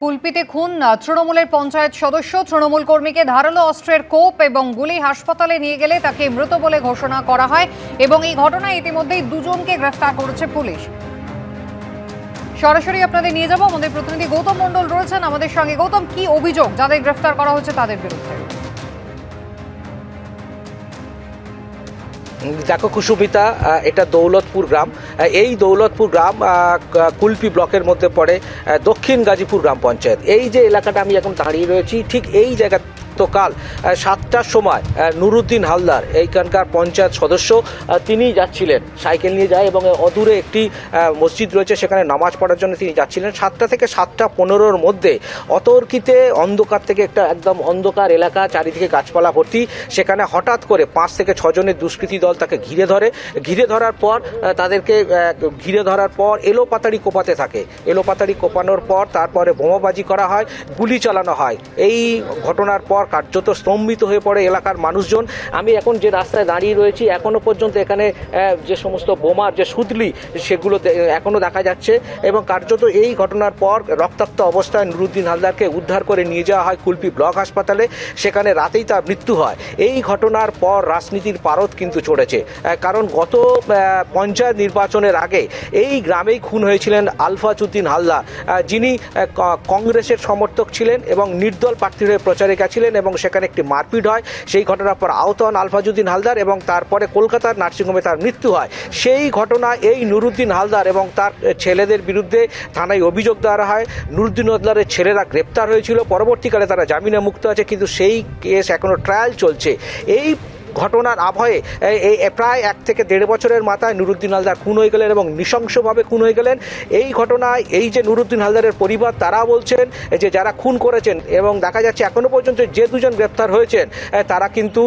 কুলপিতে খুন তৃণমূলের পঞ্চায়েত সদস্য। তৃণমূল কর্মীকে ধারালো অস্ত্রের কোপ এবং গুলি হাসপাতালে নিয়ে গেলে তাকে মৃত বলে ঘোষণা করা হয় এবং এই ঘটনায় ইতিমধ্যেই দুজনকে গ্রেফতার করেছে পুলিশ। সরাসরি আপনাদের নিয়ে যাব, আমাদের প্রতিনিধি গৌতম মণ্ডল রয়েছেন আমাদের সঙ্গে। গৌতম, কি অভিযোগ যাদের গ্রেফতার করা হচ্ছে তাদের বিরুদ্ধে? দেখো কুসুমিতা, এটা দৌলতপুর গ্রাম। এই দৌলতপুর গ্রাম কুলপি ব্লকের মধ্যে পড়ে দক্ষিণ গাজীপুর গ্রাম পঞ্চায়েত। এই যে এলাকাটা আমি এখন দাঁড়িয়ে রয়েছি, ঠিক এই জায়গা কাল 7টার সময় নুরুদ্দিন হালদার, এইখানকার পঞ্চায়েত সদস্য, তিনি যাচ্ছিলেন, সাইকেল নিয়ে যায় এবং অদূরে একটি মসজিদ রয়েছে, সেখানে নামাজ পড়ার জন্য তিনি যাচ্ছিলেন। 7টা থেকে 7টা 15-র মধ্যে অতর্কিতে অন্ধকার থেকে একটা একদম অন্ধকার এলাকা, চারিদিকে গাছপালা ভর্তি, সেখানে হঠাৎ করে 5 থেকে 6 জনের দুষ্কৃতী দল তাকে ঘিরে ধরার পর তাদেরকে ঘিরে ধরার পর এলোপাতাড়ি কোপাতে থাকে। এলোপাতাড়ি কোপানোর পর তারপরে বোমাবাজি করা হয়, গুলি চালানো হয়। এই ঘটনার পর কার্যত স্তম্ভিত হয়ে পড়ে এলাকার মানুষজন। আমি এখন যে রাস্তায় দাঁড়িয়ে রয়েছি, এখনো পর্যন্ত এখানে যে সমস্ত বোমার যে সুতলি, সেগুলো এখনো দেখা যাচ্ছে এবং কার্যত এই ঘটনার পর রক্তাক্ত অবস্থায় নুরুদ্দিন হালদারকে উদ্ধার করে নিয়ে যাওয়া হয় কুলপি ব্লক হাসপাতালে। সেখানে রাতেই তার মৃত্যু হয়। এই ঘটনার পর রাজনীতির পারদ কিন্তু চড়েছে, কারণ গত পঞ্চায়েত নির্বাচনের আগে এই গ্রামেই খুন হয়েছিলেন আলফাজউদ্দিন হালদার, যিনি কংগ্রেসের সমর্থক ছিলেন এবং নির্দল প্রার্থী হয়ে প্রচারে গেছিলেন এবং সেখানে একটি মারপিট হয়। সেই ঘটনার পর আহত হন আলফাজউদ্দিন হালদার এবং তারপরে কলকাতার নার্সিংহোমে তার মৃত্যু হয়। সেই ঘটনায় এই নুরুদ্দিন হালদার এবং তার ছেলেদের বিরুদ্ধে থানায় অভিযোগ দেওয়া হয়। নুরুদ্দিন হালদারের ছেলেরা গ্রেপ্তার হয়েছিল, পরবর্তীকালে তারা জামিনে মুক্ত আছে, কিন্তু সেই কেস এখনো ট্রায়াল চলছে। এই ঘটনার আবহে প্রায় 1 থেকে 1.5 বছরের মাথায় নুরুদ্দিন হালদার খুন হয়ে গেলেন এবং নৃশংসভাবে খুন হয়ে গেলেন। এই ঘটনায় এই যে নুরুদ্দিন হালদারের পরিবার, তারা বলছেন যে যারা খুন করেছেন, এবং দেখা যাচ্ছে এখনো পর্যন্ত যে দুজন গ্রেপ্তার হয়েছেন তারা কিন্তু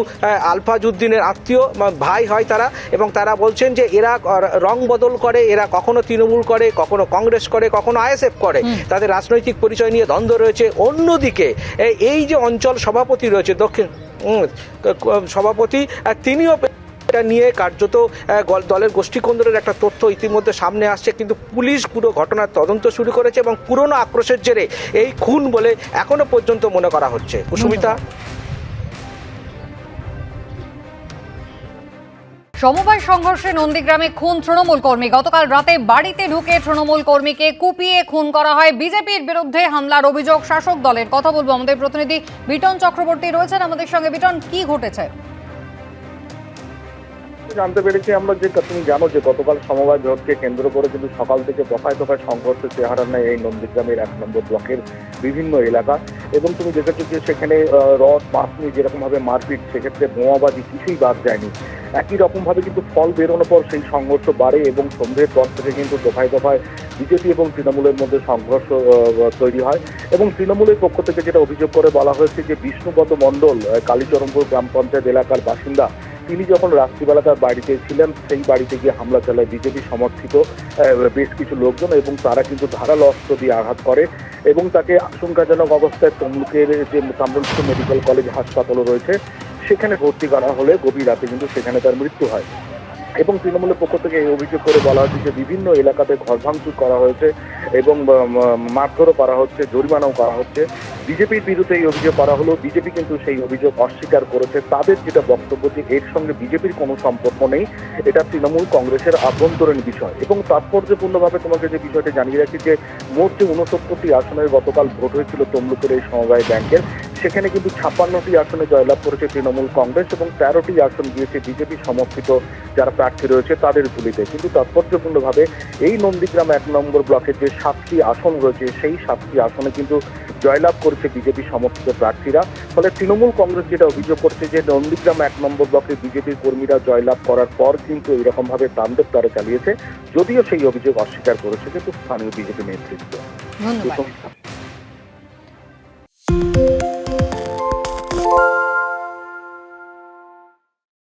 আলফাজউদ্দিনের আত্মীয়, ভাই হয় তারা, এবং তারা বলছেন যে এরা রং বদল করে, এরা কখনো তৃণমূল করে, কখনো কংগ্রেস করে, কখনো আইএসএফ করে, তাদের রাজনৈতিক পরিচয় নিয়ে দ্বন্দ্ব রয়েছে। অন্যদিকে এই যে অঞ্চল সভাপতি রয়েছে, দক্ষিণ সভাপতি, তিনিও এটা নিয়ে কার্যত দলের গোষ্ঠীকন্দরের একটা তথ্য ইতিমধ্যে সামনে আসছে, কিন্তু পুলিশ পুরো ঘটনার তদন্ত শুরু করেছে এবং পুরনো আক্রোশের জেরে এই খুন বলে এখনো পর্যন্ত মনে করা হচ্ছে। কুসুমিতা, সমবায় সংঘর্ষে নন্দীগ্রামে খুন তৃণমূল কর্মী। গতকাল রাতে বাড়িতে ঢুকে তৃণমূল কর্মীকে কুপিয়ে খুন করা হয়। বিজেপির বিরুদ্ধে হামলার অভিযোগ শাসক দলের। কথা বলবো, আমাদের প্রতিনিধি বিটন চক্রবর্তী রয়েছেন আমাদের সঙ্গে। বিটন, কি ঘটেছে? জানতে পেরেছি আমরা যে তুমি জানো যে গতকাল সমবায় জোটকে কেন্দ্র করে কিন্তু সকাল থেকে দফায় দফায় সংঘর্ষের চেহারা নেয় এই নন্দীগ্রামের 1 নম্বর ব্লকের বিভিন্ন এলাকা, এবং তুমি দেখেছো যে সেখানে রড মাছ নিয়ে যেরকম ভাবে মারপিট, সেক্ষেত্রে বোমাবাজি কিছুই বাদ যায়নি। একই রকম ভাবে কিন্তু ফল বেরোনোর পর সেই সংঘর্ষ বাড়ে এবং সন্ধ্যের পর থেকে কিন্তু দফায় দফায় বিজেপি এবং তৃণমূলের মধ্যে সংঘর্ষ তৈরি হয়। এবং তৃণমূলের পক্ষ থেকে যেটা অভিযোগ করে বলা হয়েছে যে বিষ্ণুপদ মণ্ডল, কালীচরণপুর গ্রাম পঞ্চায়েত এলাকার বাসিন্দা, তিনি যখন রাত্রিবেলা তার বাড়িতে ছিলেন, সেই বাড়িতে গিয়ে হামলা চালায় বিজেপি সমর্থিত বেশ কিছু লোকজন, এবং তারা কিন্তু ধারালো অস্ত্র দিয়ে আঘাত করে এবং তাকে আশঙ্কাজনক অবস্থায় তমলুকের যে কামরুলপুর মেডিকেল কলেজ হাসপাতালও রয়েছে সেখানে ভর্তি করা হলে গভীর রাতে কিন্তু সেখানে তার মৃত্যু হয়। এবং তৃণমূলের পক্ষ থেকে এই অভিযোগ করে বলা হচ্ছে যে বিভিন্ন এলাকাতে ঘর ভাঙচুর করা হয়েছে এবং মারধরও করা হচ্ছে, জরিমানাও করা হচ্ছে। বিজেপির বিরুদ্ধে এই অভিযোগ করা হলো, বিজেপি কিন্তু সেই অভিযোগ অস্বীকার করেছে। তাদের যেটা বক্তব্য যে এর সঙ্গে বিজেপির কোনো সম্পর্ক নেই, এটা তৃণমূল কংগ্রেসের আভ্যন্তরীণ বিষয়। এবং তাৎপর্যপূর্ণভাবে তোমাকে যে বিষয়টি জানিয়ে রাখি যে মোট যে 69টি আসনের গতকাল ভোট হয়েছিল তমলুকের এই সমবায় ব্যাংকের, সেখানে কিন্তু 56টি আসনে জয়লাভ করেছে তৃণমূল কংগ্রেস এবং 13টি আসন দিয়েছে বিজেপি সমর্থিত যারা প্রার্থী রয়েছে তাদের ঝুলিতে। কিন্তু তাৎপর্যপূর্ণভাবে এই নন্দীগ্রাম 1 নম্বর ব্লকের যে 7টি আসন রয়েছে, সেই 7টি আসনে কিন্তু জয়লাভ করেছে বিজেপি সমর্থিত প্রার্থীরা। ফলে তৃণমূল কংগ্রেস যেটা অভিযোগ করছে যে নন্দীগ্রাম 1 নম্বর ব্লকে বিজেপির কর্মীরা জয়লাভ করার পর কিন্তু এরকম ভাবে তাণ্ডব তারা চালিয়েছে, যদিও সেই অভিযোগ অস্বীকার করেছে কিন্তু স্থানীয় বিজেপি নেতৃত্ব। ধন্যবাদ।